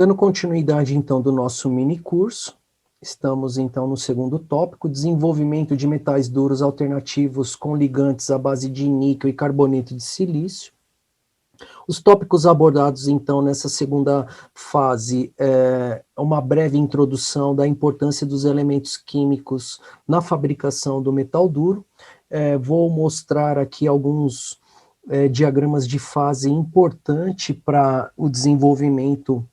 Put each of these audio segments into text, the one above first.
Dando continuidade, então, do nosso mini curso, estamos, então, no segundo tópico, desenvolvimento de metais duros alternativos com ligantes à base de níquel e carboneto de silício. Os tópicos abordados, então, nessa segunda fase, uma breve introdução da importância dos elementos químicos na fabricação do metal duro. Vou mostrar aqui alguns diagramas de fase importante para o desenvolvimento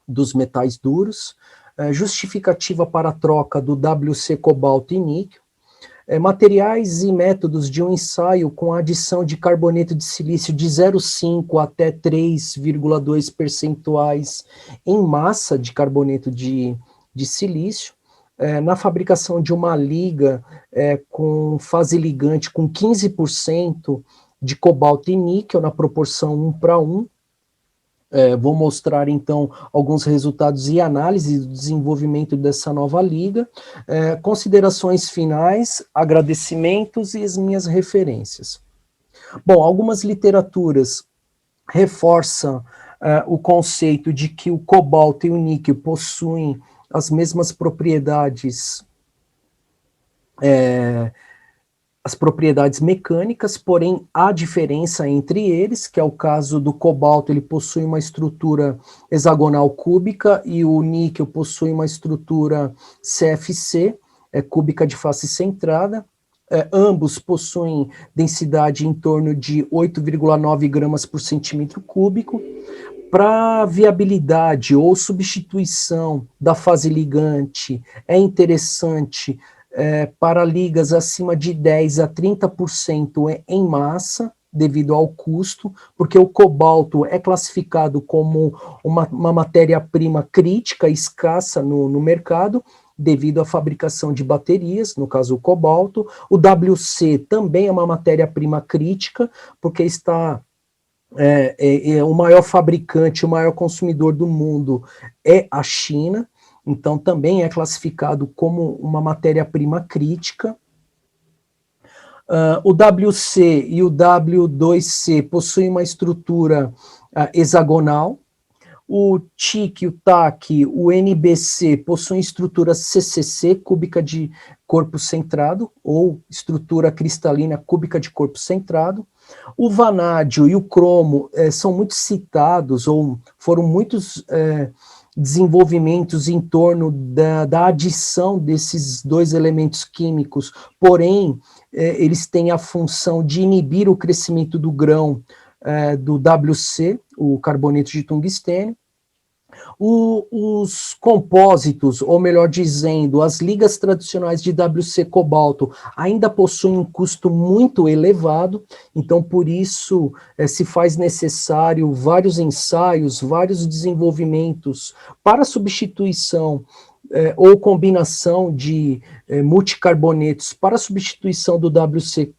dos metais duros, justificativa para a troca do WC cobalto e níquel, materiais e métodos de um ensaio com a adição de carboneto de silício de 0,5 até 3,2 percentuais em massa de carboneto de silício, na fabricação de uma liga com fase ligante com 15% de cobalto e níquel na proporção 1:1, vou mostrar, então, alguns resultados e análise do desenvolvimento dessa nova liga, considerações finais, agradecimentos e as minhas referências. Bom, algumas literaturas reforçam o conceito de que o cobalto e o níquel possuem as mesmas propriedades mecânicas, porém há diferença entre eles, que é o caso do cobalto, ele possui uma estrutura hexagonal cúbica e o níquel possui uma estrutura CFC, cúbica de face centrada. Ambos possuem densidade em torno de 8,9 gramas por centímetro cúbico. Para viabilidade ou substituição da fase ligante, é interessante para ligas acima de 10 a 30% em massa, devido ao custo, porque o cobalto é classificado como uma matéria-prima crítica, escassa no mercado, devido à fabricação de baterias, no caso o cobalto. O WC também é uma matéria-prima crítica, porque está... o maior fabricante, o maior consumidor do mundo é a China, então também é classificado como uma matéria-prima crítica. O WC e o W2C possuem uma estrutura hexagonal. O TIC, o TAC, o NBC possuem estrutura CCC, cúbica de corpo centrado, ou estrutura cristalina cúbica de corpo centrado. O vanádio e o cromo são muito citados, ou foram muitos desenvolvimentos em torno da adição desses dois elementos químicos, porém, eles têm a função de inibir o crescimento do grão do WC, o carboneto de tungstênio. Os compósitos, ou melhor dizendo, as ligas tradicionais de WC cobalto ainda possuem um custo muito elevado, então por isso se faz necessário vários ensaios, vários desenvolvimentos para substituição ou combinação de multicarbonetos para substituição do WC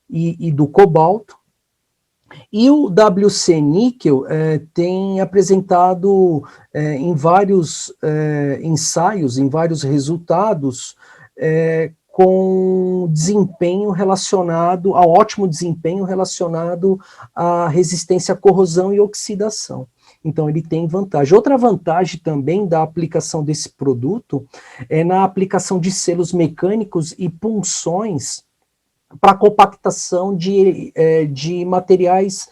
e do cobalto. E o WC níquel tem apresentado em vários ensaios, em vários resultados, com desempenho relacionado, a ótimo desempenho relacionado à resistência à corrosão e oxidação. Então ele tem vantagem. Outra vantagem também da aplicação desse produto é na aplicação de selos mecânicos e punções para compactação de materiais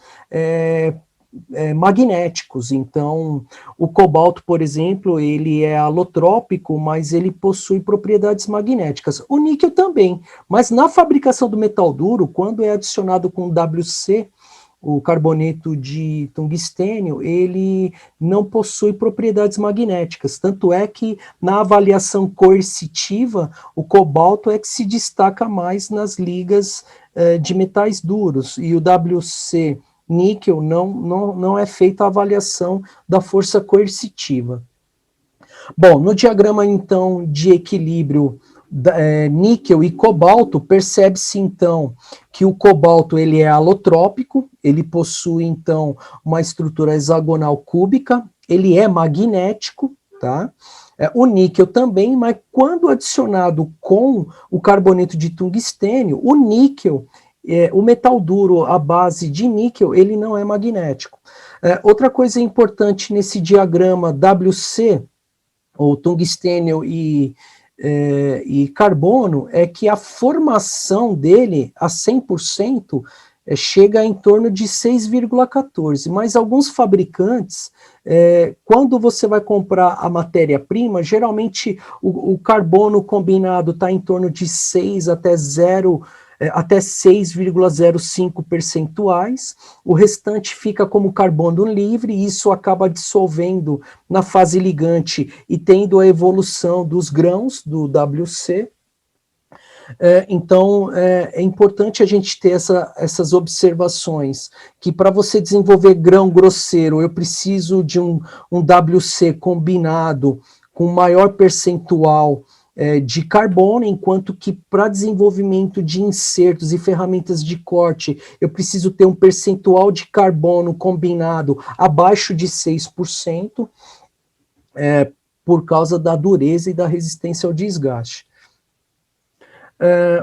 magnéticos. Então, o cobalto, por exemplo, ele é alotrópico, mas ele possui propriedades magnéticas. O níquel também, mas na fabricação do metal duro, quando é adicionado com WC, o carboneto de tungstênio, ele não possui propriedades magnéticas, tanto é que na avaliação coercitiva, o cobalto é que se destaca mais nas ligas de metais duros, e o WC níquel não é feita a avaliação da força coercitiva. Bom, no diagrama, então, de equilíbrio níquel e cobalto, percebe-se, então, que o cobalto ele é alotrópico, ele possui, então, uma estrutura hexagonal cúbica, ele é magnético, tá? O níquel também, mas quando adicionado com o carboneto de tungstênio, o níquel o metal duro à base de níquel, ele não é magnético. Outra coisa importante nesse diagrama WC, ou tungstênio e carbono, é que a formação dele a 100% chega em torno de 6,14, mas alguns fabricantes, quando você vai comprar a matéria-prima, geralmente o carbono combinado está em torno de 6 até 6,05 percentuais, o restante fica como carbono livre, e isso acaba dissolvendo na fase ligante e tendo a evolução dos grãos do WC. Então, é importante a gente ter essas observações, que para você desenvolver grão grosseiro, eu preciso de um WC combinado com maior percentual de carbono, enquanto que para desenvolvimento de insertos e ferramentas de corte, eu preciso ter um percentual de carbono combinado abaixo de 6%, por causa da dureza e da resistência ao desgaste.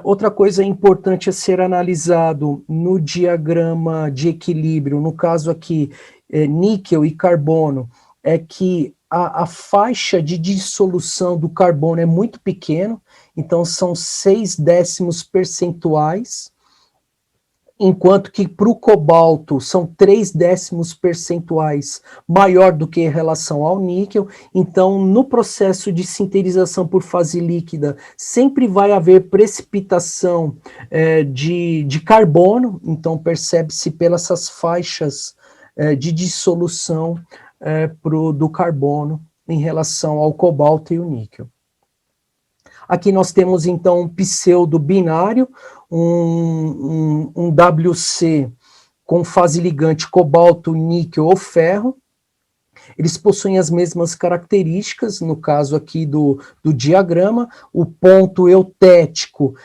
Outra coisa importante a ser analisado no diagrama de equilíbrio, no caso aqui, níquel e carbono, é que a faixa de dissolução do carbono é muito pequena, então são 6 décimos percentuais, enquanto que para o cobalto são 3 décimos percentuais maior do que em relação ao níquel. Então, no processo de sinterização por fase líquida, sempre vai haver precipitação de carbono, então percebe-se pelas essas faixas de dissolução do carbono em relação ao cobalto e o níquel. Aqui nós temos, então, um pseudo binário, um WC com fase ligante cobalto, níquel ou ferro. Eles possuem as mesmas características, no caso aqui do diagrama. O ponto eutético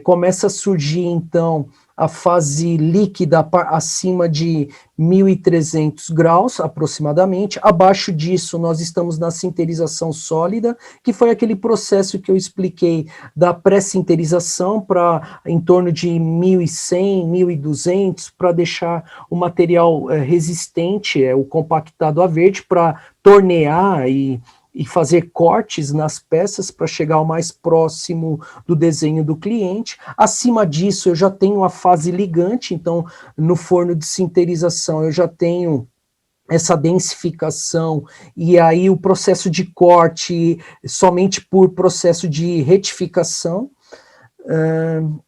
começa a surgir, então, a fase líquida acima de 1.300 graus, aproximadamente. Abaixo disso, nós estamos na sinterização sólida, que foi aquele processo que eu expliquei da pré-sinterização para em torno de 1.100, 1.200, para deixar o material resistente, o compactado a verde, para tornear e fazer cortes nas peças para chegar ao mais próximo do desenho do cliente. Acima disso, eu já tenho a fase ligante, então, no forno de sinterização, eu já tenho essa densificação, e aí o processo de corte somente por processo de retificação.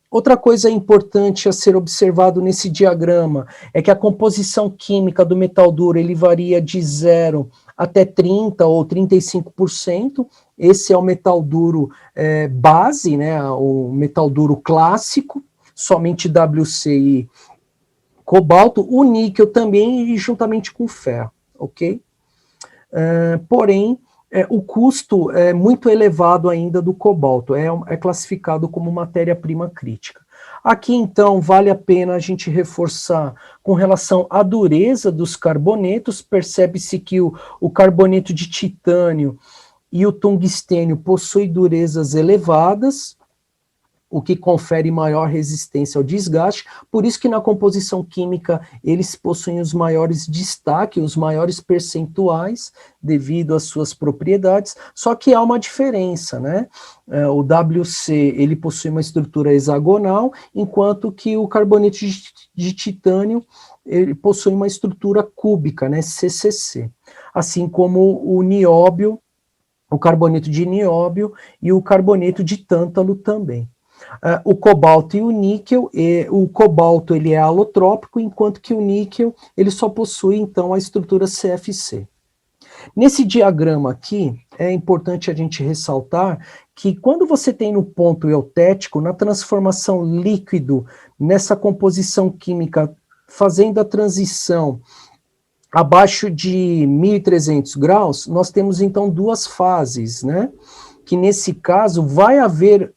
Outra coisa importante a ser observado nesse diagrama é que a composição química do metal duro ele varia de 0 até 30% ou 35%. Esse é o metal duro base, né, o metal duro clássico, somente WC e cobalto, o níquel também, e juntamente com o ferro, ok? Porém, o custo é muito elevado ainda do cobalto, é classificado como matéria-prima crítica. Aqui, então, vale a pena a gente reforçar com relação à dureza dos carbonetos. Percebe-se que o carboneto de titânio e o tungstênio possuem durezas elevadas, o que confere maior resistência ao desgaste, por isso que na composição química eles possuem os maiores destaques, os maiores percentuais, devido às suas propriedades, só que há uma diferença, né? O WC, ele possui uma estrutura hexagonal, enquanto que o carboneto de titânio, ele possui uma estrutura cúbica, né? CCC. Assim como o nióbio, o carboneto de nióbio e o carboneto de tântalo também. O cobalto e o níquel, o cobalto ele é alotrópico, enquanto que o níquel ele só possui então a estrutura CFC. Nesse diagrama aqui, é importante a gente ressaltar que quando você tem no ponto eutético, na transformação líquido, nessa composição química, fazendo a transição abaixo de 1.300 graus, nós temos então duas fases, né? Que nesse caso vai haver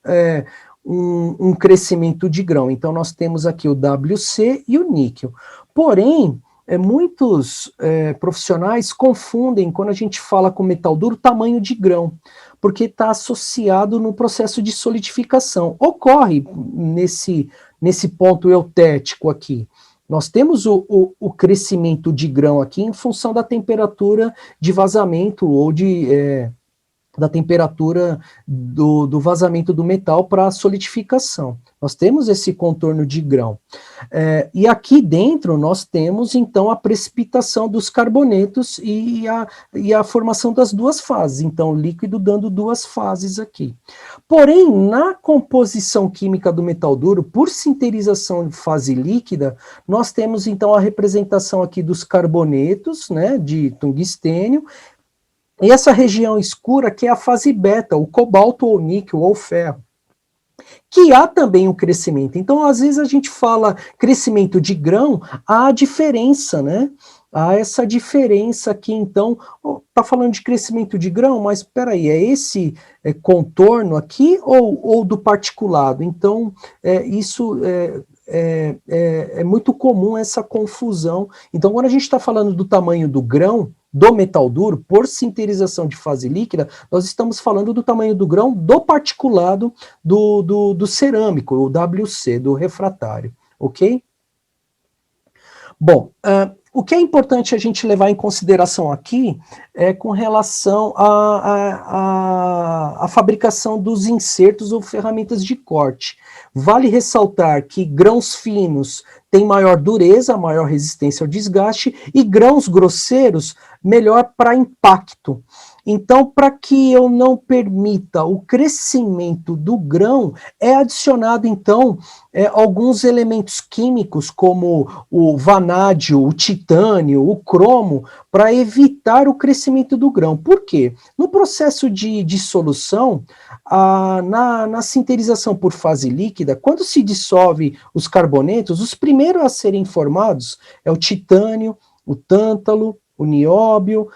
um crescimento de grão. Então nós temos aqui o WC e o níquel. Porém, muitos profissionais confundem, quando a gente fala com metal duro, tamanho de grão, porque está associado no processo de solidificação. Ocorre nesse ponto eutético aqui. Nós temos o crescimento de grão aqui em função da temperatura de vazamento ou da temperatura do vazamento do metal para a solidificação. Nós temos esse contorno de grão. E aqui dentro nós temos, então, a precipitação dos carbonetos e a formação das duas fases. Então, o líquido dando duas fases aqui. Porém, na composição química do metal duro, por sinterização de fase líquida, nós temos, então, a representação aqui dos carbonetos, né, de tungstênio, e essa região escura que é a fase beta, o cobalto ou níquel ou ferro, que há também um crescimento. Então, às vezes a gente fala crescimento de grão, há diferença, né? Há essa diferença aqui, então, está falando de crescimento de grão, mas espera aí, é esse contorno aqui ou do particulado? Então, isso é muito comum essa confusão. Então, quando a gente está falando do tamanho do grão, do metal duro, por sinterização de fase líquida, nós estamos falando do tamanho do grão do particulado do cerâmico, o WC, do refratário, ok? Bom, o que é importante a gente levar em consideração aqui é com relação à fabricação dos insertos ou ferramentas de corte. Vale ressaltar que grãos finos têm maior dureza, maior resistência ao desgaste, e grãos grosseiros, melhor para impacto. Então, para que eu não permita o crescimento do grão, é adicionado, então, alguns elementos químicos, como o vanádio, o titânio, o cromo, para evitar o crescimento do grão. Por quê? No processo de dissolução, na sinterização por fase líquida, quando se dissolve os carbonetos, os primeiros a serem formados é o titânio, o tântalo, o nióbio,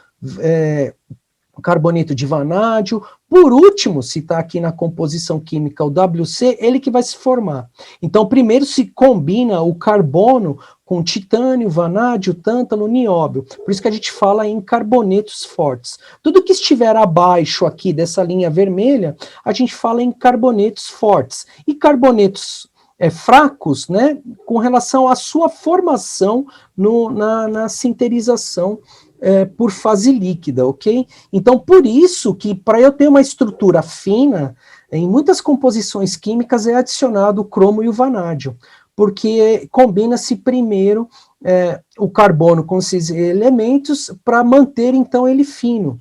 o carboneto de vanádio. Por último, se está aqui na composição química o WC, ele que vai se formar. Então, primeiro se combina o carbono com titânio, vanádio, tântalo, nióbio. Por isso que a gente fala em carbonetos fortes. Tudo que estiver abaixo aqui dessa linha vermelha, a gente fala em carbonetos fortes. E carbonetos fracos, né, com relação à sua formação na sinterização por fase líquida, ok? Então, por isso que para eu ter uma estrutura fina, em muitas composições químicas é adicionado o cromo e o vanádio, porque combina-se primeiro o carbono com esses elementos para manter, então, ele fino.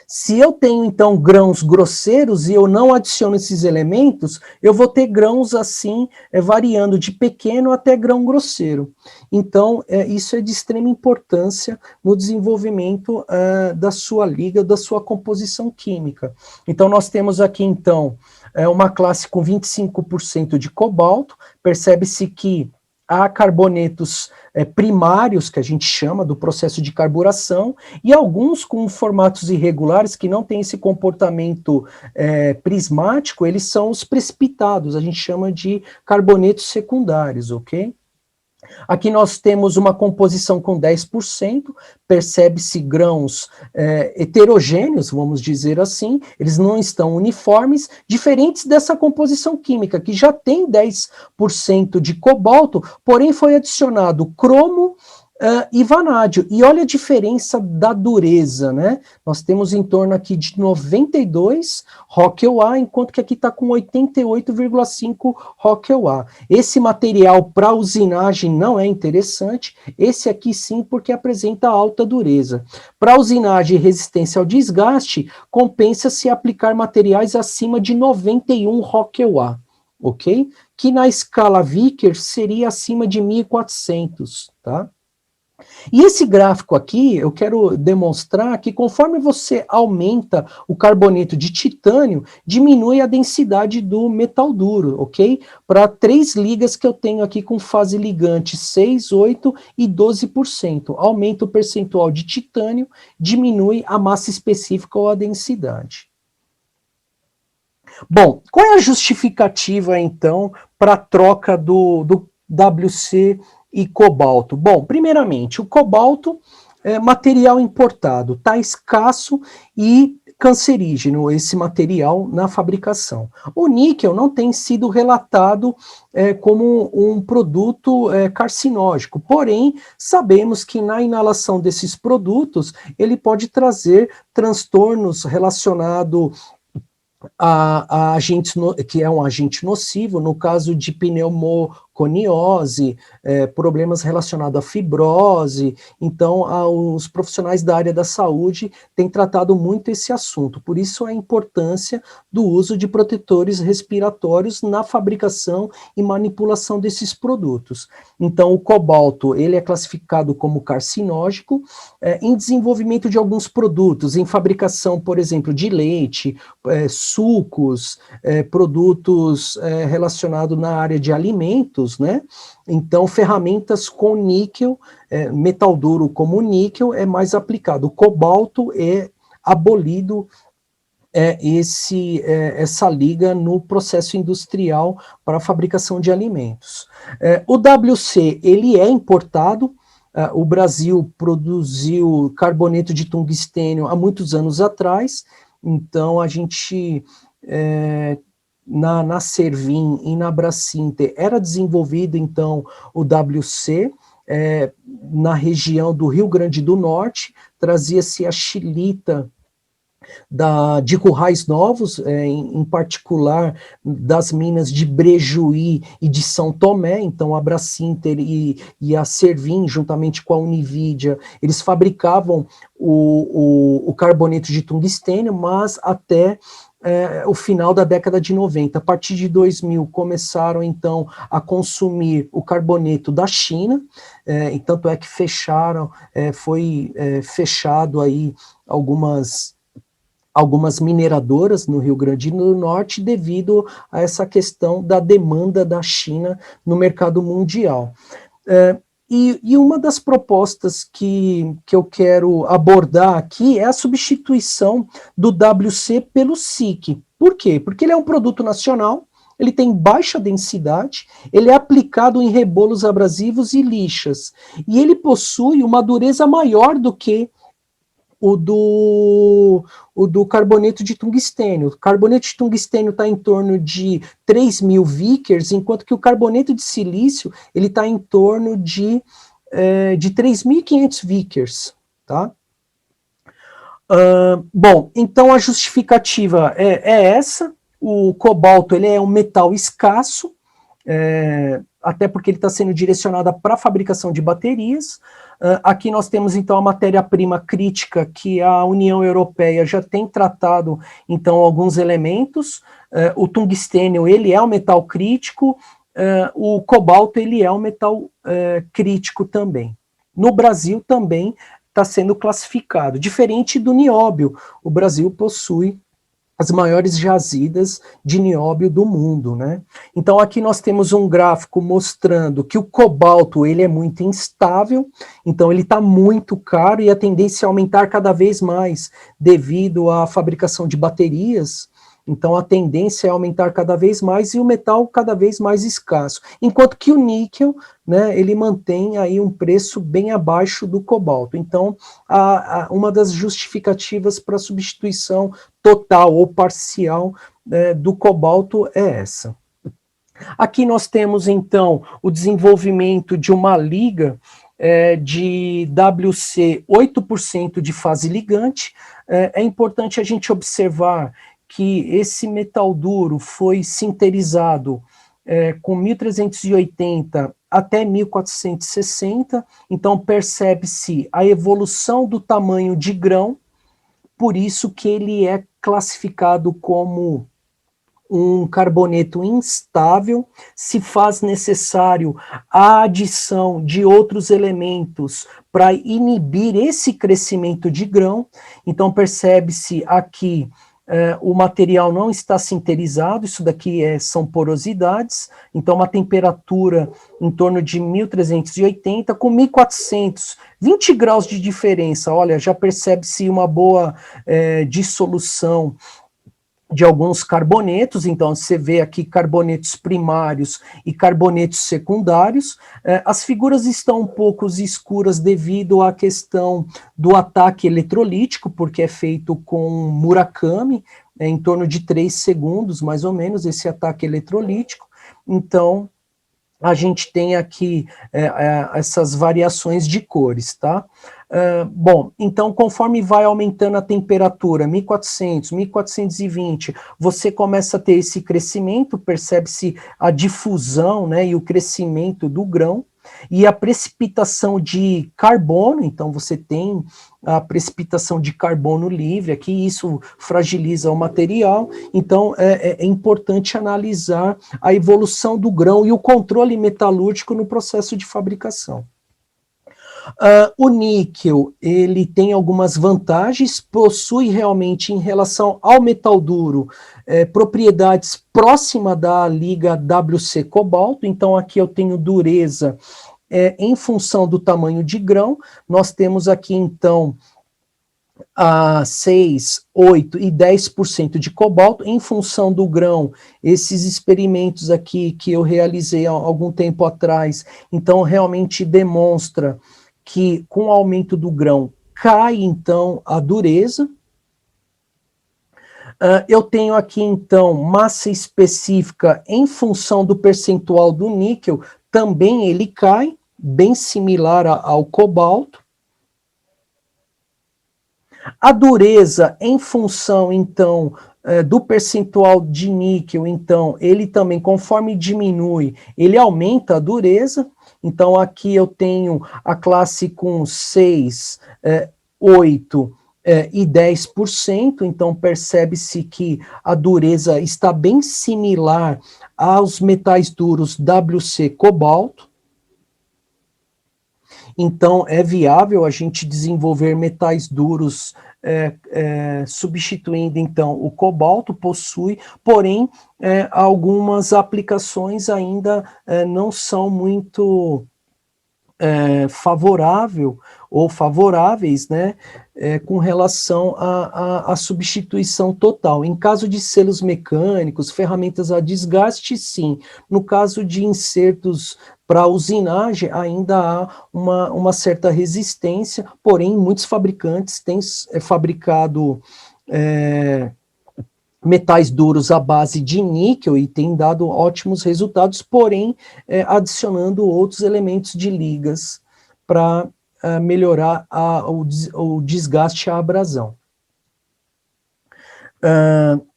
Se eu tenho, então, grãos grosseiros e eu não adiciono esses elementos, eu vou ter grãos assim, variando de pequeno até grão grosseiro. Então, isso é de extrema importância no desenvolvimento da sua liga, da sua composição química. Então, nós temos aqui, então, uma classe com 25% de cobalto. Percebe-se que há carbonetos primários, que a gente chama do processo de carburação, e alguns com formatos irregulares, que não têm esse comportamento prismático, eles são os precipitados, a gente chama de carbonetos secundários, ok? Aqui nós temos uma composição com 10%, percebe-se grãos heterogêneos, vamos dizer assim, eles não estão uniformes, diferentes dessa composição química, que já tem 10% de cobalto, porém foi adicionado cromo e vanádio. E olha a diferença da dureza, né? Nós temos em torno aqui de 92 Rockwell, enquanto que aqui está com 88,5 Rockwell. Esse material para usinagem não é interessante, esse aqui sim, porque apresenta alta dureza. Para usinagem e resistência ao desgaste, compensa-se aplicar materiais acima de 91 Rockwell, ok? Que na escala Vickers seria acima de 1400, tá? E esse gráfico aqui, eu quero demonstrar que conforme você aumenta o carboneto de titânio, diminui a densidade do metal duro, ok? Para 3 ligas que eu tenho aqui com fase ligante 6, 8 e 12%. Aumenta o percentual de titânio, diminui a massa específica ou a densidade. Bom, qual é a justificativa, então, para a troca do WC e cobalto? Bom, primeiramente, o cobalto é material importado, está escasso e cancerígeno esse material na fabricação. O níquel não tem sido relatado como um produto carcinógeno, porém, sabemos que na inalação desses produtos, ele pode trazer transtornos relacionados a agentes que é um agente nocivo, no caso de pneumoconiose, problemas relacionados à fibrose. Então, os profissionais da área da saúde têm tratado muito esse assunto, por isso a importância do uso de protetores respiratórios na fabricação e manipulação desses produtos. Então, o cobalto, ele é classificado como carcinógeno em desenvolvimento de alguns produtos, em fabricação, por exemplo, de leite, sucos, produtos relacionados na área de alimentos, né? Então, ferramentas com níquel, metal duro como níquel, é mais aplicado. O cobalto é abolido essa liga no processo industrial para a fabricação de alimentos. O WC, ele é importado. O Brasil produziu carboneto de tungstênio há muitos anos atrás, então a gente, na Servin e na Brasinter, era desenvolvido então o WC, na região do Rio Grande do Norte, trazia-se a xilita de Currais Novos, em particular das minas de Brejuí e de São Tomé. Então a Brasinter e a Servin, juntamente com a Unividia, eles fabricavam o carboneto de tungstênio, mas até o final da década de 90. A partir de 2000 começaram então a consumir o carboneto da China, e tanto é que foi fechado aí algumas mineradoras no Rio Grande do Norte devido a essa questão da demanda da China no mercado mundial. E uma das propostas que eu quero abordar aqui é a substituição do WC pelo SIC. Por quê? Porque ele é um produto nacional, ele tem baixa densidade, ele é aplicado em rebolos abrasivos e lixas, e ele possui uma dureza maior do que o do carboneto de tungstênio. O carboneto de tungstênio está em torno de 3.000 Vickers, enquanto que o carboneto de silício ele está em torno de 3.500 Vickers. Tá? Bom, então a justificativa é essa. O cobalto ele é um metal escasso, até porque ele está sendo direcionado para a fabricação de baterias. Aqui nós temos, então, a matéria-prima crítica que a União Europeia já tem tratado, então, alguns elementos. O tungstênio, ele é um metal crítico, o cobalto, ele é um metal crítico também. No Brasil também está sendo classificado, diferente do nióbio. O Brasil possui as maiores jazidas de nióbio do mundo, né? Então aqui nós temos um gráfico mostrando que o cobalto ele é muito instável, então ele está muito caro e a tendência é aumentar cada vez mais devido à fabricação de baterias. Então a tendência é aumentar cada vez mais e o metal cada vez mais escasso. Enquanto que o níquel, né, ele mantém aí um preço bem abaixo do cobalto. Então uma das justificativas para a substituição total ou parcial do cobalto é essa. Aqui nós temos então o desenvolvimento de uma liga de WC 8% de fase ligante. É importante a gente observar que esse metal duro foi sinterizado com 1380 até 1460, então percebe-se a evolução do tamanho de grão, por isso que ele é classificado como um carboneto instável, se faz necessário a adição de outros elementos para inibir esse crescimento de grão, então percebe-se aqui o material não está sinterizado, isso daqui são porosidades, então uma temperatura em torno de 1380 com 1400, 20 graus de diferença, olha, já percebe-se uma boa dissolução de alguns carbonetos. Então você vê aqui carbonetos primários e carbonetos secundários. As figuras estão um pouco escuras devido à questão do ataque eletrolítico, porque é feito com Murakami, em torno de 3 segundos, mais ou menos, esse ataque eletrolítico. Então, a gente tem aqui essas variações de cores, tá? Bom, então, conforme vai aumentando a temperatura, 1400, 1420, você começa a ter esse crescimento, percebe-se a difusão, né, e o crescimento do grão, e a precipitação de carbono. Então você tem a precipitação de carbono livre aqui, isso fragiliza o material. Então é importante analisar a evolução do grão e o controle metalúrgico no processo de fabricação. O níquel, ele tem algumas vantagens, possui realmente, em relação ao metal duro, propriedades próximas da liga WC cobalto. Então aqui eu tenho dureza em função do tamanho de grão. Nós temos aqui então 6, 8 e 10% de cobalto. Em função do grão, esses experimentos aqui que eu realizei há algum tempo atrás, então realmente demonstra que com o aumento do grão cai então a dureza. Eu tenho aqui então massa específica em função do percentual do níquel, também ele cai, bem similar ao cobalto. A dureza em função então do percentual de níquel, então ele também, conforme diminui, ele aumenta a dureza. Então aqui eu tenho a classe com 6, 8 e 10%, então percebe-se que a dureza está bem similar aos metais duros WC cobalto. Então é viável a gente desenvolver metais duros substituindo então o cobalto, possui, porém algumas aplicações ainda não são muito favoráveis, né, com relação à substituição total. Em caso de selos mecânicos, ferramentas a desgaste, sim. No caso de insertos para usinagem, ainda há uma certa resistência, porém muitos fabricantes têm fabricado metais duros à base de níquel e tem dado ótimos resultados, porém adicionando outros elementos de ligas para melhorar o desgaste e a abrasão.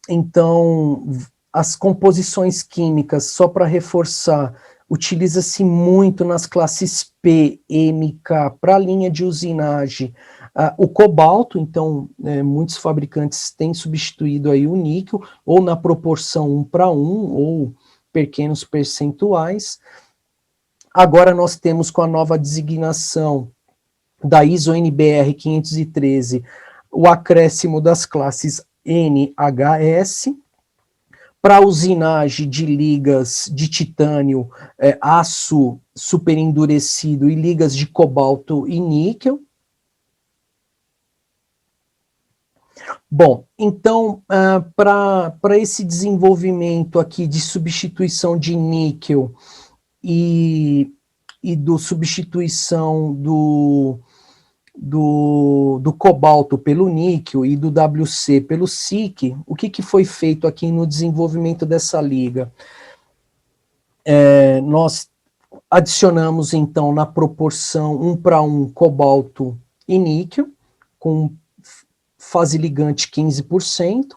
Então, as composições químicas, só para reforçar, utiliza-se muito nas classes P, M, K, para a linha de usinagem, o cobalto. Então, muitos fabricantes têm substituído aí o níquel, ou na proporção 1:1, ou pequenos percentuais. Agora nós temos, com a nova designação da ISO NBR 513, o acréscimo das classes NHS, para usinagem de ligas de titânio, aço superendurecido e ligas de cobalto e níquel. Bom, então, para esse desenvolvimento aqui de substituição de níquel e do substituição do cobalto pelo níquel e do WC pelo SiC, o que foi feito aqui no desenvolvimento dessa liga? Nós adicionamos, então, na proporção 1:1 cobalto e níquel, com fase ligante 15%,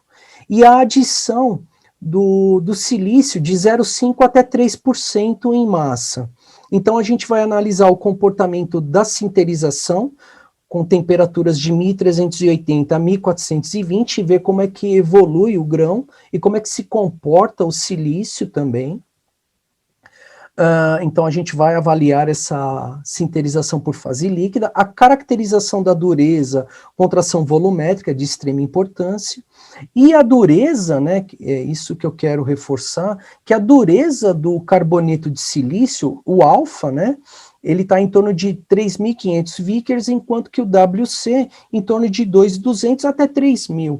e a adição do silício de 0,5% até 3% em massa. Então a gente vai analisar o comportamento da sinterização, com temperaturas de 1380 a 1420, e ver como é que evolui o grão e como é que se comporta o silício também. Então a gente vai avaliar essa sinterização por fase líquida, a caracterização da dureza, contração volumétrica de extrema importância, e a dureza, né, é isso que eu quero reforçar, que a dureza do carboneto de silício, o alfa, né, ele está em torno de 3.500 Vickers, enquanto que o WC em torno de 2.200 até 3.000.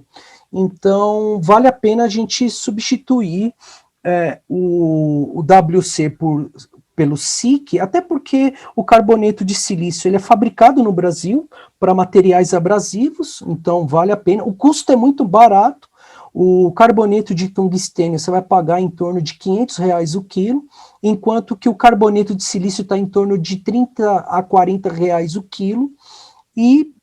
Então, vale a pena a gente substituir o WC pelo SiC, até porque o carboneto de silício ele é fabricado no Brasil para materiais abrasivos, então vale a pena. O custo é muito barato. O carboneto de tungstênio você vai pagar em torno de R$ 500 o quilo, enquanto que o carboneto de silício está em torno de R$ 30 a R$ 40 o quilo, e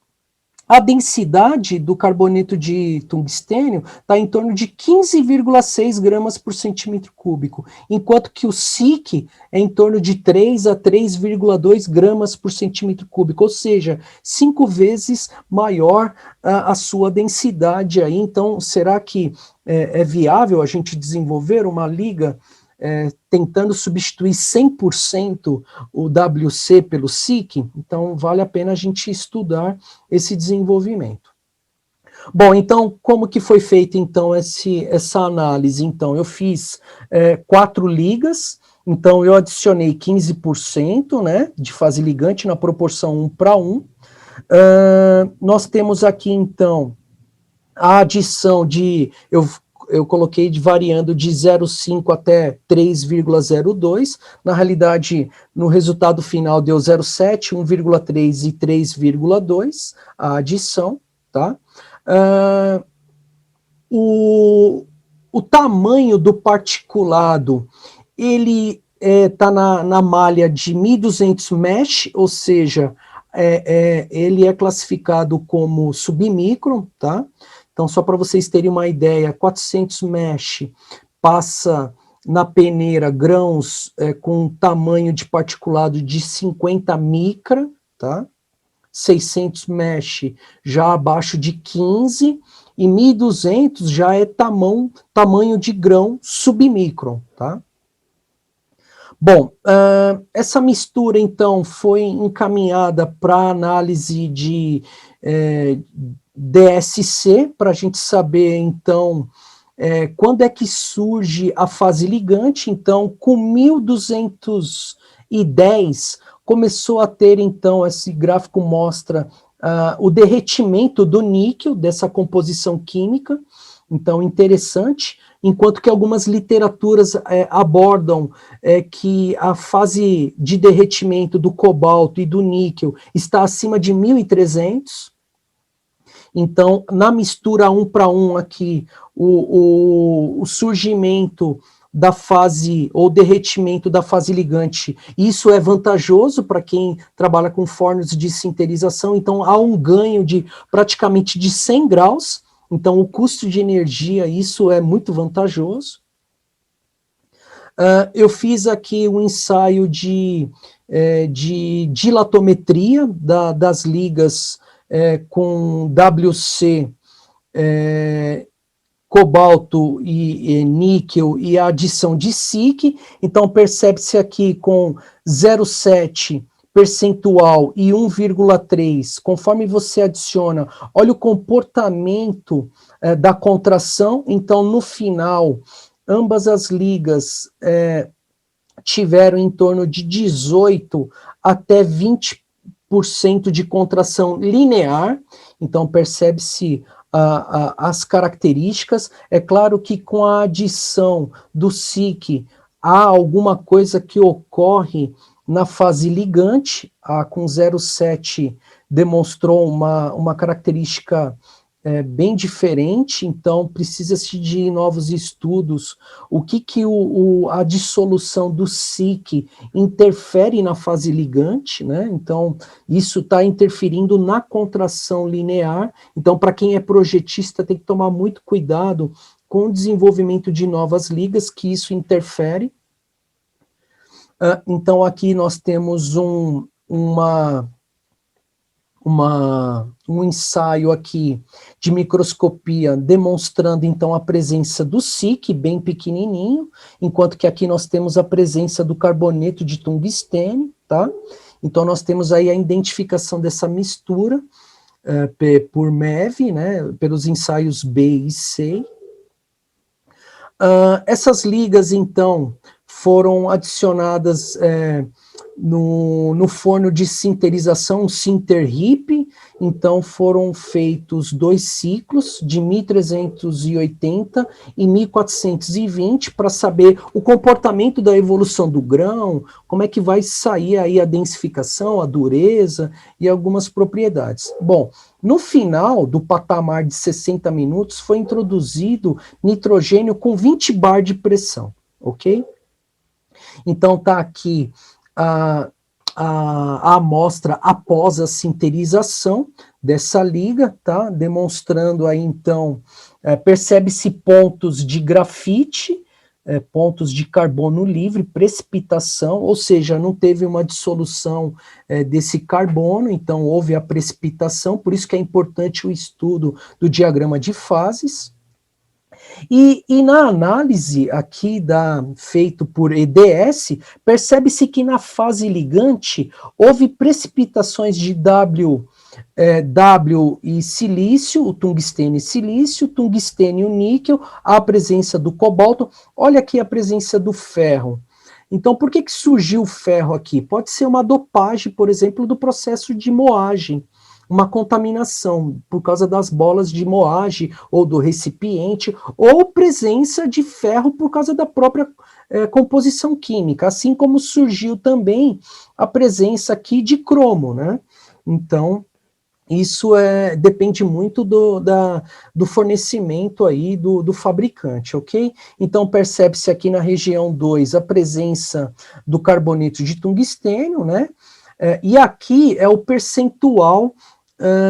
a densidade do carboneto de tungstênio está em torno de 15,6 gramas por centímetro cúbico, enquanto que o SiC é em torno de 3 a 3,2 gramas por centímetro cúbico, ou seja, 5 vezes maior a sua densidade aí. Então, será que é viável a gente desenvolver uma liga tentando substituir 100% o WC pelo SiC? Então, vale a pena a gente estudar esse desenvolvimento. Bom, então, como que foi feita, então, essa análise? Então, eu fiz 4 ligas, então eu adicionei 15%, né, de fase ligante na proporção 1:1. Nós temos aqui, então, a adição de... Eu coloquei variando de 0,5 até 3,02. Na realidade, no resultado final deu 0,7, 1,3 e 3,2 a adição, tá? O tamanho do particulado, ele está na malha de 1.200 mesh, ou seja, ele é classificado como submicron, tá? Então, só para vocês terem uma ideia, 400 mesh passa na peneira grãos com tamanho de particulado de 50 micra, tá? 600 mesh já abaixo de 15, e 1.200 já é tamanho de grão submicron, tá? Bom, essa mistura, então, foi encaminhada para análise de DSC, para a gente saber, então, quando é que surge a fase ligante. Então, com 1.210, começou a ter, então, esse gráfico mostra o derretimento do níquel, dessa composição química, então, interessante, enquanto que algumas literaturas abordam que a fase de derretimento do cobalto e do níquel está acima de 1.300. Então, na mistura 1:1 aqui, o surgimento da fase, ou derretimento da fase ligante, isso é vantajoso para quem trabalha com fornos de sinterização. Então, há um ganho de praticamente de 100 graus, então o custo de energia, isso é muito vantajoso. Eu fiz aqui um ensaio de dilatometria das ligas com WC, cobalto e níquel, e a adição de SiC. Então, percebe-se aqui com 0,7 percentual e 1,3, conforme você adiciona, olha o comportamento da contração. Então, no final, ambas as ligas tiveram em torno de 18 até 20% de contração linear. Então, percebe-se as características. É claro que com a adição do SiC, há alguma coisa que ocorre na fase ligante. Com 0,7 demonstrou uma característica bem diferente, então precisa-se de novos estudos. O que a dissolução do SiC interfere na fase ligante, né? Então, isso está interferindo na contração linear. Então, para quem é projetista, tem que tomar muito cuidado com o desenvolvimento de novas ligas, que isso interfere. Então, aqui nós temos um ensaio aqui de microscopia demonstrando, então, a presença do SiC, bem pequenininho, enquanto que aqui nós temos a presença do carboneto de tungstênio, tá? Então, nós temos aí a identificação dessa mistura por MEV, né, pelos ensaios B e C. Essas ligas, então, foram adicionadas no forno de sinterização, um Sinter-HIP. Então foram feitos 2 ciclos de 1380 e 1420 para saber o comportamento da evolução do grão, como é que vai sair aí a densificação, a dureza e algumas propriedades. Bom, no final do patamar de 60 minutos foi introduzido nitrogênio com 20 bar de pressão, ok? Então está aqui a amostra após a sinterização dessa liga, tá? Demonstrando aí, então, percebe-se pontos de grafite, pontos de carbono livre, precipitação, ou seja, não teve uma dissolução desse carbono, então houve a precipitação, por isso que é importante o estudo do diagrama de fases. E na análise aqui feito por EDS, percebe-se que na fase ligante houve precipitações de W e silício, o tungstênio e silício, tungstênio e níquel, a presença do cobalto. Olha aqui a presença do ferro. Então, por que surgiu o ferro aqui? Pode ser uma dopagem, por exemplo, do processo de moagem, uma contaminação por causa das bolas de moagem ou do recipiente, ou presença de ferro por causa da própria composição química, assim como surgiu também a presença aqui de cromo, né? Então, isso depende muito do fornecimento aí do fabricante, ok? Então, percebe-se aqui na região 2 a presença do carboneto de tungstênio, né? E aqui é o percentual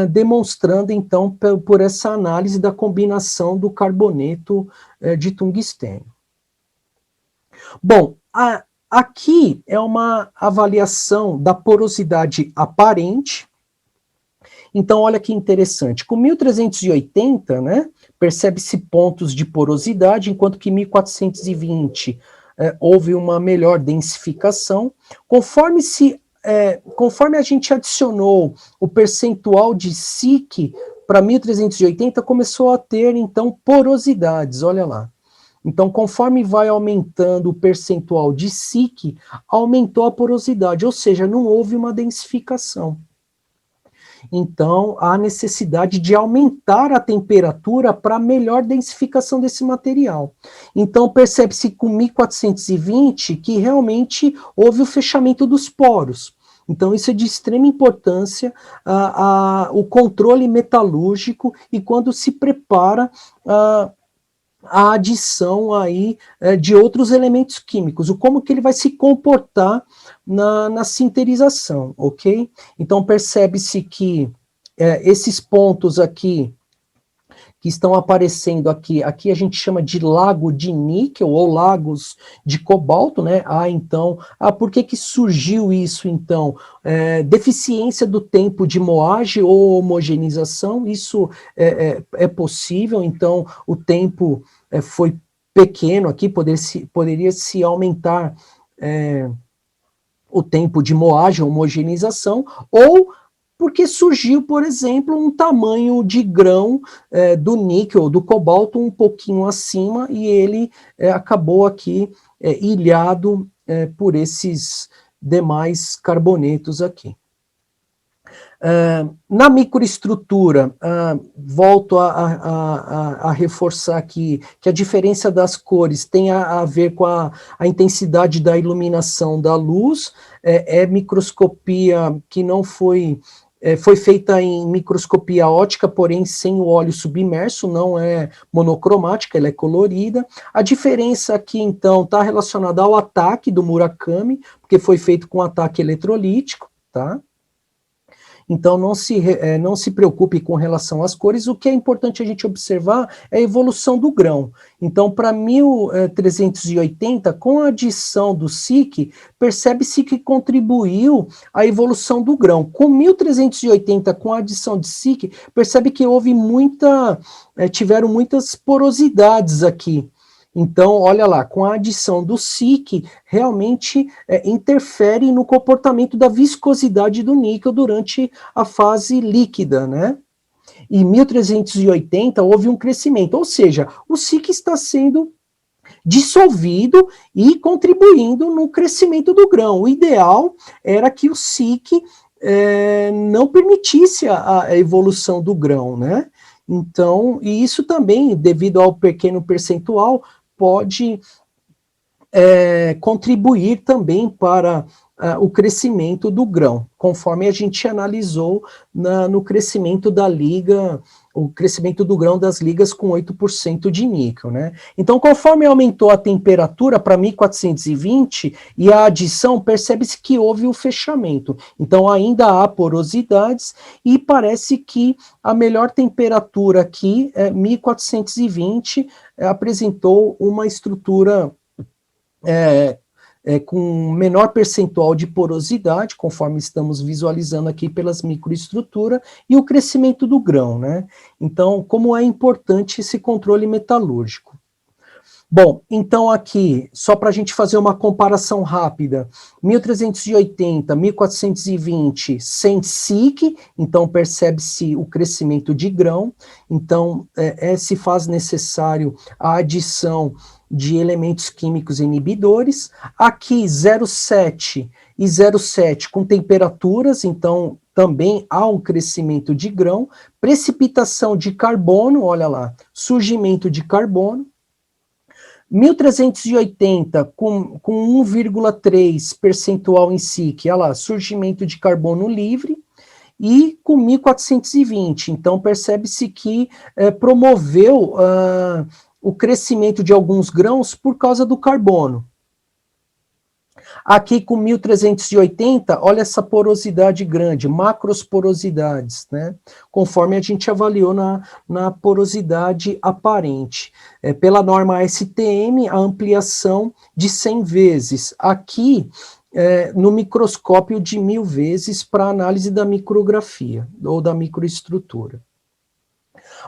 demonstrando, então, por essa análise da combinação do carboneto de tungstênio. Bom, aqui é uma avaliação da porosidade aparente. Então, olha que interessante. Com 1380, né, percebe-se pontos de porosidade, enquanto que 1420 houve uma melhor densificação. Conforme a gente adicionou o percentual de SiC para 1380, começou a ter, então, porosidades, olha lá. Então, conforme vai aumentando o percentual de SiC, aumentou a porosidade, ou seja, não houve uma densificação. Então, há necessidade de aumentar a temperatura para melhor densificação desse material. Então, percebe-se com 1420 que realmente houve o fechamento dos poros. Então, isso é de extrema importância, o controle metalúrgico e quando se prepara a adição aí de outros elementos químicos, como que ele vai se comportar na sinterização, ok? Então, percebe-se que esses pontos aqui que estão aparecendo aqui a gente chama de lago de níquel ou lagos de cobalto, né? Então, por que surgiu isso, então? Deficiência do tempo de moagem ou homogeneização, isso é possível, então o tempo foi pequeno aqui, poderia se aumentar o tempo de moagem, homogeneização, ou porque surgiu, por exemplo, um tamanho de grão do níquel, do cobalto, um pouquinho acima, e ele acabou aqui ilhado por esses demais carbonetos aqui. Na microestrutura, volto a reforçar aqui que a diferença das cores tem a ver com a intensidade da iluminação da luz, microscopia que não foi feita em microscopia óptica, porém sem o óleo submerso, não é monocromática, ela é colorida. A diferença aqui, então, está relacionada ao ataque do Murakami, porque foi feito com ataque eletrolítico, tá? Então, não se preocupe com relação às cores, o que é importante a gente observar é a evolução do grão. Então, para 1380, com a adição do SiC, percebe-se que contribuiu à evolução do grão. Com 1380, com a adição de SiC, percebe que houve tiveram muitas porosidades aqui. Então, olha lá, com a adição do SiC, realmente interfere no comportamento da viscosidade do níquel durante a fase líquida, né? Em 1380 houve um crescimento, ou seja, o SiC está sendo dissolvido e contribuindo no crescimento do grão. O ideal era que o SIC não permitisse a evolução do grão, né? Então, e isso também, devido ao pequeno percentual, pode contribuir também para o crescimento do grão, conforme a gente analisou no crescimento da liga, o crescimento do grão das ligas com 8% de níquel, né? Então, conforme aumentou a temperatura para 1420 e a adição, percebe-se que houve o fechamento. Então, ainda há porosidades e parece que a melhor temperatura aqui, 1420, apresentou uma estrutura com menor percentual de porosidade, conforme estamos visualizando aqui pelas microestruturas, e o crescimento do grão, né? Então, como é importante esse controle metalúrgico. Bom, então aqui, só para a gente fazer uma comparação rápida, 1380, 1420, sem SIC, então percebe-se o crescimento de grão, então se faz necessário a adição de elementos químicos inibidores. Aqui 0,7 e 0,7 com temperaturas, então também há um crescimento de grão, precipitação de carbono, olha lá, surgimento de carbono. 1380 com 1,3 percentual em SIC, olha lá, surgimento de carbono livre, e com 1420, então percebe-se que promoveu o crescimento de alguns grãos por causa do carbono. Aqui com 1380, olha essa porosidade grande, macrosporosidades, né? Conforme a gente avaliou na porosidade aparente. Pela norma STM, a ampliação de 100 vezes. Aqui, no microscópio de 1000 vezes para análise da micrografia, ou da microestrutura.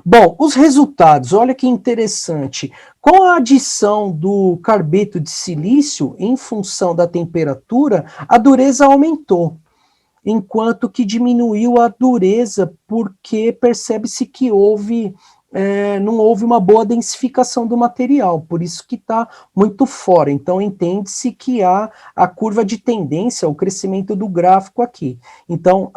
Bom, os resultados, olha que interessante. Com a adição do carbeto de silício, em função da temperatura, a dureza aumentou, enquanto que diminuiu a dureza porque percebe-se que não houve uma boa densificação do material, por isso que está muito fora. Então, entende-se que há a curva de tendência, o crescimento do gráfico aqui. Então,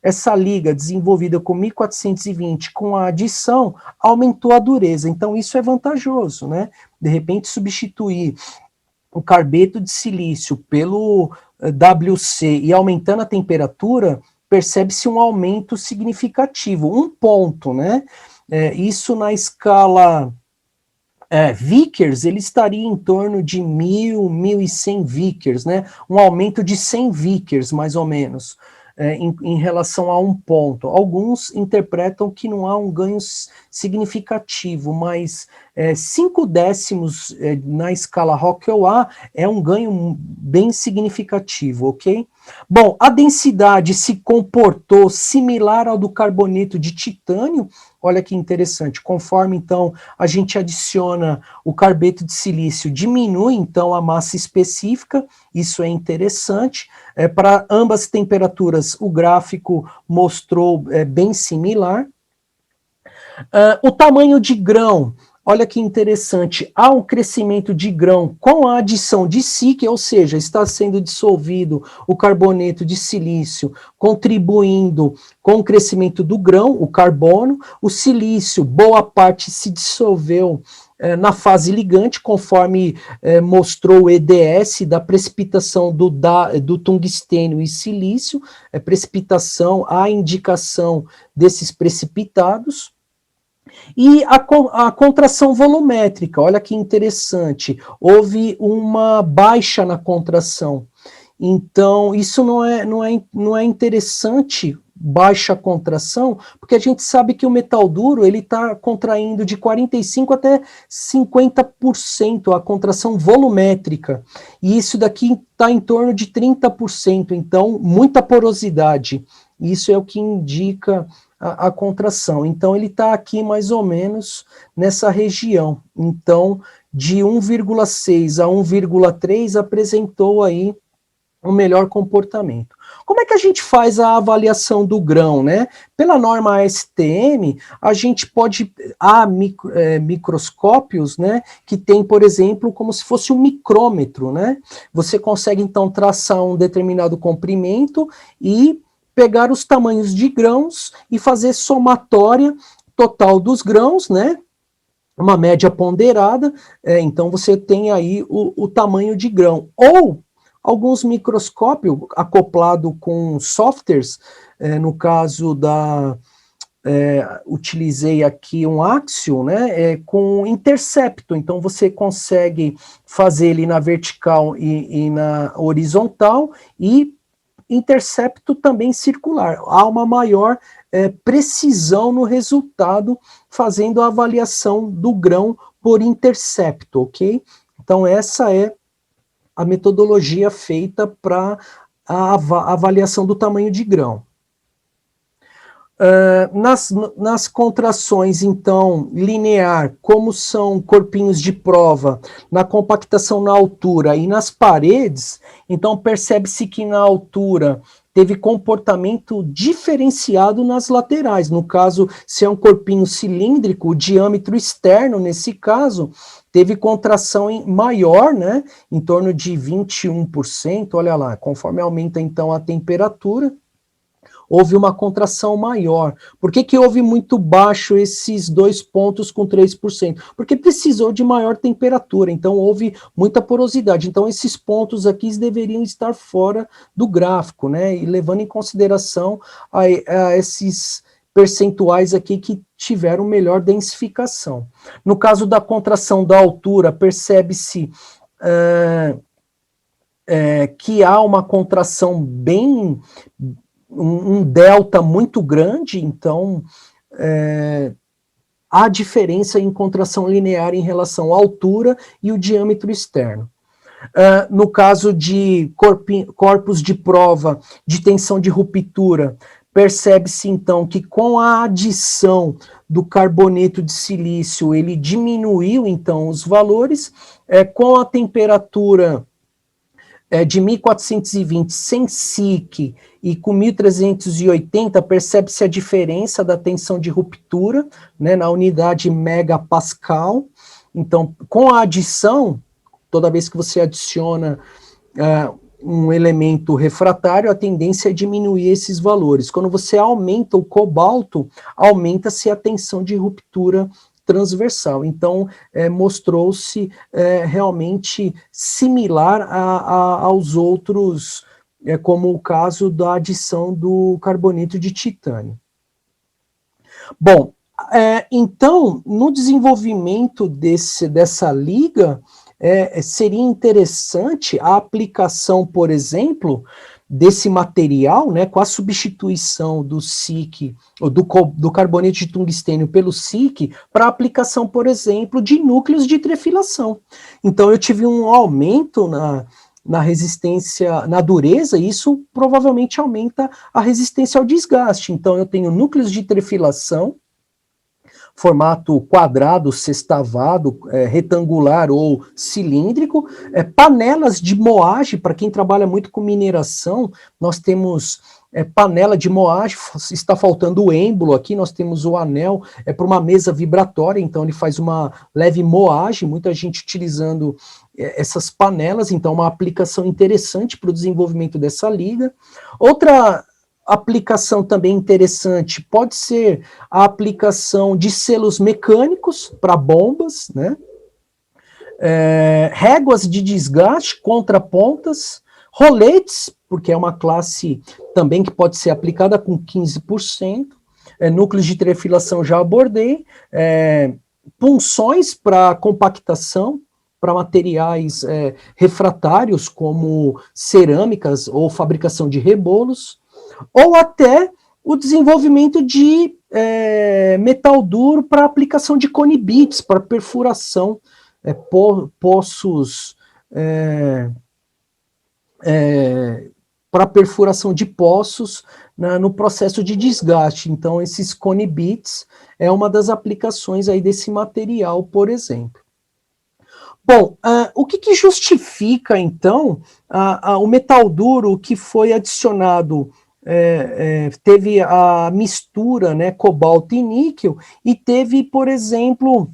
essa liga desenvolvida com 1420 com a adição aumentou a dureza, então isso é vantajoso, né? De repente substituir o carbeto de silício pelo WC e aumentando a temperatura, percebe-se um aumento significativo, 1 ponto, né? Isso na escala Vickers, ele estaria em torno de 1000, 1100 Vickers, né? Um aumento de 100 Vickers, mais ou menos. Em relação a 1 ponto. Alguns interpretam que não há um ganho significativo, mas 5 décimos na escala Rockwell-A é um ganho bem significativo, ok? Bom, a densidade se comportou similar ao do carboneto de titânio. Olha que interessante, conforme então a gente adiciona o carbeto de silício, diminui então a massa específica, isso é interessante. Para ambas temperaturas o gráfico mostrou bem similar. O tamanho de grão, olha que interessante, há um crescimento de grão com a adição de SIC, ou seja, está sendo dissolvido o carboneto de silício, contribuindo com o crescimento do grão, o carbono. O silício, boa parte se dissolveu na fase ligante, conforme mostrou o EDS da precipitação do tungstênio e silício, precipitação, a indicação desses precipitados. E a contração volumétrica, olha que interessante, houve uma baixa na contração. Então, isso não é interessante, baixa contração, porque a gente sabe que o metal duro ele está contraindo de 45% até 50% a contração volumétrica, e isso daqui está em torno de 30%, então muita porosidade. Isso é o que indica a contração. Então, ele está aqui mais ou menos nessa região. Então, de 1,6 a 1,3 apresentou aí um melhor comportamento. Como é que a gente faz a avaliação do grão, né? Pela norma ASTM, a gente pode... Há microscópios, né, que tem, por exemplo, como se fosse um micrômetro, né? Você consegue, então, traçar um determinado comprimento e pegar os tamanhos de grãos e fazer somatória total dos grãos, né? Uma média ponderada, então você tem aí o tamanho de grão. Ou alguns microscópios acoplado com softwares, no caso da... utilizei aqui um Axiom, né, com intercepto, então você consegue fazer ele na vertical e na horizontal, e intercepto também circular. Há uma maior precisão no resultado, fazendo a avaliação do grão por intercepto, ok? Então essa é a metodologia feita para a avaliação do tamanho de grão. Nas contrações, então, linear, como são corpinhos de prova, na compactação na altura e nas paredes, então percebe-se que na altura teve comportamento diferenciado nas laterais. No caso, se é um corpinho cilíndrico, o diâmetro externo, nesse caso, teve contração maior, né, em torno de 21%, olha lá, conforme aumenta então a temperatura, houve uma contração maior. Por que houve muito baixo esses 2 pontos com 3%? Porque precisou de maior temperatura, então houve muita porosidade. Então esses pontos aqui deveriam estar fora do gráfico, né? E levando em consideração a esses percentuais aqui que tiveram melhor densificação. No caso da contração da altura, percebe-se que há uma contração bem... um delta muito grande, então há diferença em contração linear em relação à altura e o diâmetro externo. No caso de corpos de prova de tensão de ruptura, percebe-se então que com a adição do carboneto de silício, ele diminuiu então os valores, com a temperatura de 1420 sem SIC e com 1380, percebe-se a diferença da tensão de ruptura, né, na unidade megapascal. Então, com a adição, toda vez que você adiciona um elemento refratário, a tendência é diminuir esses valores. Quando você aumenta o cobalto, aumenta-se a tensão de ruptura transversal. Então, mostrou-se realmente similar aos outros, como o caso da adição do carboneto de titânio. Bom, então, no desenvolvimento dessa liga, seria interessante a aplicação, por exemplo, desse material, né, com a substituição do SiC, ou do carboneto de tungstênio pelo SiC, para aplicação, por exemplo, de núcleos de trefilação. Então eu tive um aumento na resistência, na dureza, e isso provavelmente aumenta a resistência ao desgaste. Então eu tenho núcleos de trefilação, formato quadrado, sextavado, retangular ou cilíndrico, panelas de moagem, para quem trabalha muito com mineração, nós temos panela de moagem, está faltando o êmbolo aqui, nós temos o anel, para uma mesa vibratória, então ele faz uma leve moagem, muita gente utilizando essas panelas, então uma aplicação interessante para o desenvolvimento dessa liga. Outra aplicação também interessante pode ser a aplicação de selos mecânicos para bombas, né? Réguas de desgaste, contrapontas, roletes, porque é uma classe também que pode ser aplicada com 15%, núcleos de trefilação já abordei, punções para compactação, para materiais refratários, como cerâmicas ou fabricação de rebolos, ou até o desenvolvimento de metal duro para aplicação de cone bits, para perfuração, poços, para perfuração de poços no processo de desgaste. Então, esses cone bits é uma das aplicações aí desse material, por exemplo. Bom, o que justifica, então, o metal duro que foi adicionado, teve a mistura, né, cobalto e níquel, e teve, por exemplo,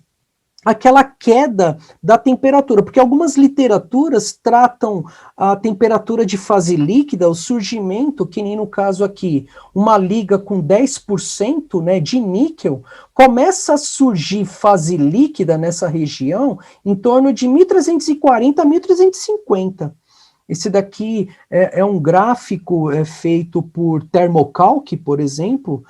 aquela queda da temperatura, porque algumas literaturas tratam a temperatura de fase líquida, o surgimento, que nem no caso aqui, uma liga com 10%, né, de níquel, começa a surgir fase líquida nessa região em torno de 1340 a 1350. Esse daqui é um gráfico feito por Thermocalc, por exemplo,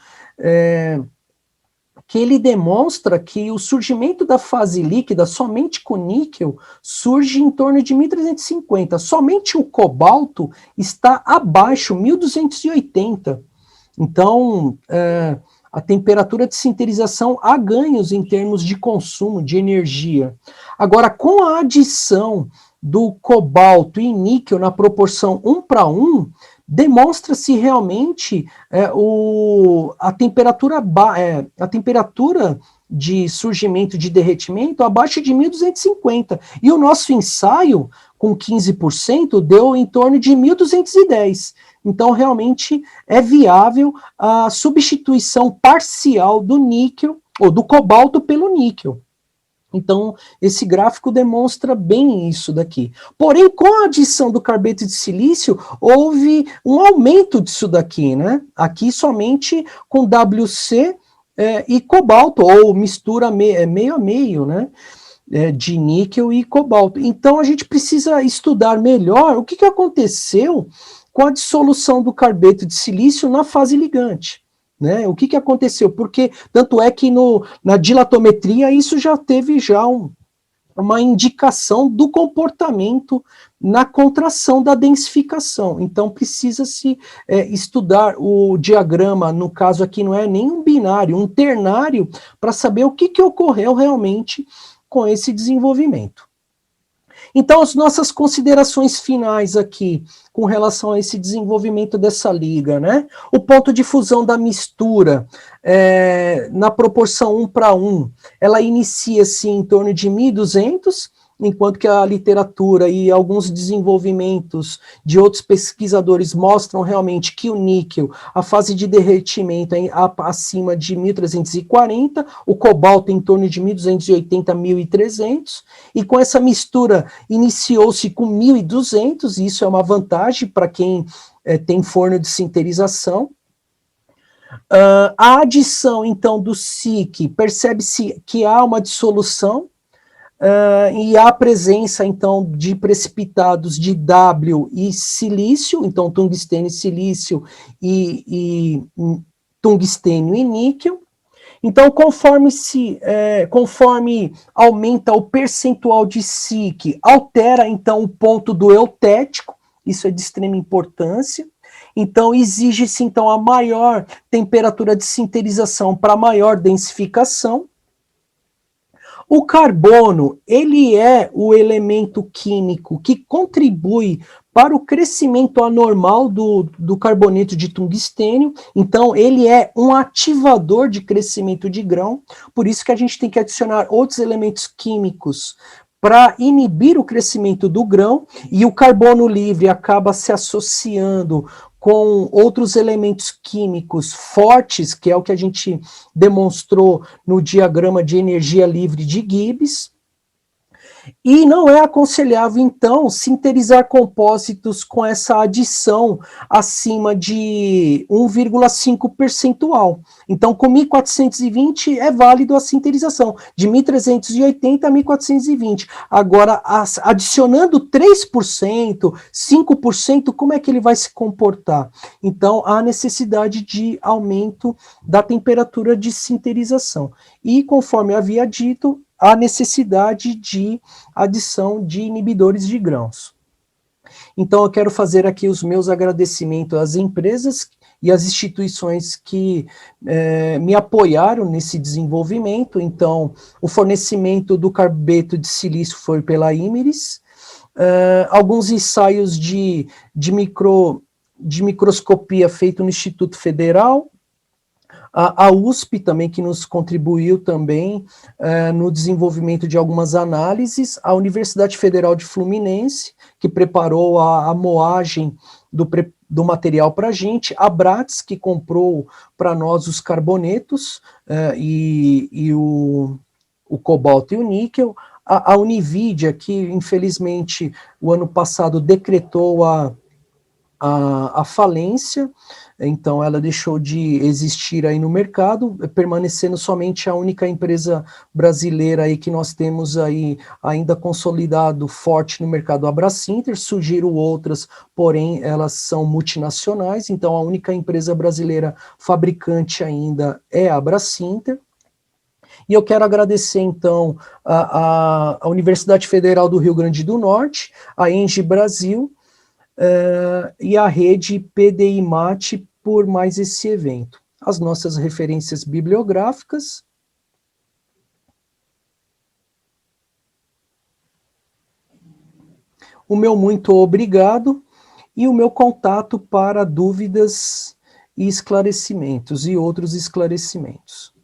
que ele demonstra que o surgimento da fase líquida somente com níquel surge em torno de 1350. Somente o cobalto está abaixo, 1280. Então, a temperatura de sinterização há ganhos em termos de consumo de energia. Agora, com a adição do cobalto e níquel na proporção 1:1, demonstra-se realmente a temperatura de surgimento, de derretimento, abaixo de 1250. E o nosso ensaio, com 15%, deu em torno de 1210. Então, realmente, é viável a substituição parcial do níquel, ou do cobalto pelo níquel. Então, esse gráfico demonstra bem isso daqui. Porém, com a adição do carbeto de silício, houve um aumento disso daqui, né? Aqui somente com WC e cobalto, ou mistura meio a meio, né? De níquel e cobalto. Então, a gente precisa estudar melhor o que aconteceu com a dissolução do carbeto de silício na fase ligante. Né? O que aconteceu? Porque, tanto é que na dilatometria isso já teve uma indicação do comportamento na contração da densificação. Então, precisa-se estudar o diagrama, no caso aqui não é nem um binário, um ternário, para saber o que ocorreu realmente com esse desenvolvimento. Então, as nossas considerações finais aqui, com relação a esse desenvolvimento dessa liga, né? O ponto de fusão da mistura, na proporção 1:1, ela inicia-se em torno de 1200, enquanto que a literatura e alguns desenvolvimentos de outros pesquisadores mostram realmente que o níquel, a fase de derretimento é acima de 1340, o cobalto em torno de 1280 a 1300, e com essa mistura iniciou-se com 1200, e isso é uma vantagem para quem tem forno de sinterização. A adição, então, do SiC, percebe-se que há uma dissolução, e há a presença, então, de precipitados de W e silício, então tungstênio e silício e tungstênio e níquel. Então, conforme aumenta o percentual de SiC, altera, então, o ponto do eutético, isso é de extrema importância. Então, exige-se, então, a maior temperatura de sinterização para maior densificação. O carbono, ele é o elemento químico que contribui para o crescimento anormal do carboneto de tungstênio, então ele é um ativador de crescimento de grão, por isso que a gente tem que adicionar outros elementos químicos para inibir o crescimento do grão, e o carbono livre acaba se associando com outros elementos químicos fortes, que é o que a gente demonstrou no diagrama de energia livre de Gibbs. E não é aconselhável, então, sinterizar compósitos com essa adição acima de 1,5 percentual. Então, com 1420 é válido a sinterização, de 1380 a 1420. Agora, adicionando 3%, 5%, como é que ele vai se comportar? Então, há necessidade de aumento da temperatura de sinterização. E, conforme havia dito, a necessidade de adição de inibidores de grãos. Então, eu quero fazer aqui os meus agradecimentos às empresas e às instituições que me apoiaram nesse desenvolvimento. Então, o fornecimento do carbeto de silício foi pela Imeris, alguns ensaios de microscopia feito no Instituto Federal, A USP também, que nos contribuiu também no desenvolvimento de algumas análises, a Universidade Federal de Fluminense, que preparou a moagem do material para a gente, a Bratz, que comprou para nós os carbonetos e o cobalto e o níquel, a Unividia, que infelizmente o ano passado decretou a falência, então ela deixou de existir aí no mercado, permanecendo somente a única empresa brasileira aí que nós temos aí ainda consolidado forte no mercado, a Abracinter. Surgiram outras, porém elas são multinacionais, então a única empresa brasileira fabricante ainda é a Abracinter. E eu quero agradecer, então, a Universidade Federal do Rio Grande do Norte, a ENGIE Brasil, e a rede PDI Mate por mais esse evento. As nossas referências bibliográficas. O meu muito obrigado e o meu contato para dúvidas e esclarecimentos e outros esclarecimentos.